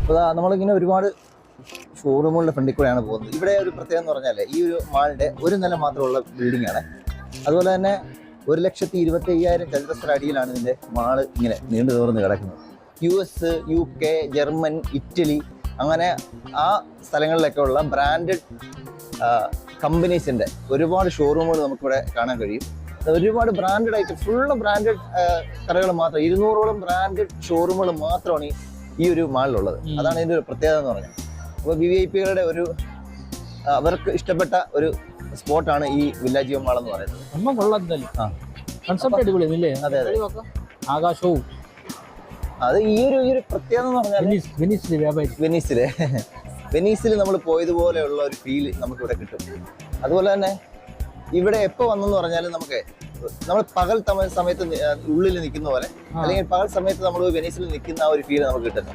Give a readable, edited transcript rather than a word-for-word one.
അപ്പോൾ നമ്മളിങ്ങനെ ഒരുപാട് ഷോറൂമുകളുടെ ഫ്രണ്ടിൽ കൂടെയാണ് പോകുന്നത്. ഇവിടെ ഒരു പ്രത്യേകത എന്ന് പറഞ്ഞാൽ ഈ ഒരു മാളിൻ്റെ ഒരു നില മാത്രമുള്ള ബിൽഡിംഗ് ആണ്. അതുപോലെ തന്നെ 1,25,000 ചതുരശ്ര അടിയിലാണ് ഇതിൻ്റെ മാള് ഇങ്ങനെ നീണ്ടു തോർന്ന് കിടക്കുന്നത്. US, UK, ജർമ്മൻ, ഇറ്റലി അങ്ങനെ ആ സ്ഥലങ്ങളിലൊക്കെ ഉള്ള ബ്രാൻഡഡ് കമ്പനീസിൻ്റെ ഒരുപാട് ഷോറൂമുകൾ നമുക്കിവിടെ കാണാൻ കഴിയും. ഒരുപാട് ബ്രാൻഡഡ് ആയിട്ട് ഫുള്ള് ബ്രാൻഡഡ് കടകൾ മാത്രം 200ഓളം ബ്രാൻഡഡ് ഷോറൂമുകൾ മാത്രമാണ് ഈ ഒരു മാളിലുള്ളത്. അതാണ് ഇതിൻ്റെ ഒരു പ്രത്യേകത എന്ന് പറഞ്ഞാൽ. അപ്പോൾ VVIPകളുടെ ഒരു അവർക്ക് ഇഷ്ടപ്പെട്ട ഒരു സ്പോട്ടാണ് ഈ വില്ലാജിയോ മാൾ എന്ന് പറയുന്നത്. അതെ അതെ, ആകാശവും അത് ഈ ഒരു പ്രത്യേകത എന്ന് പറഞ്ഞാൽ വെനീസിൽ നമ്മൾ പോയതുപോലെയുള്ള ഒരു ഫീല് നമുക്കിവിടെ കിട്ടും. അതുപോലെ തന്നെ ഇവിടെ എപ്പോൾ വന്നെന്ന് പറഞ്ഞാലും നമ്മൾ പകൽ സമയത്ത് ഉള്ളിൽ നിൽക്കുന്ന പോലെ അല്ലെങ്കിൽ പകൽ സമയത്ത് നമ്മൾ വെനീസിൽ നിൽക്കുന്ന ആ ഒരു ഫീല് നമുക്ക് കിട്ടുന്നു.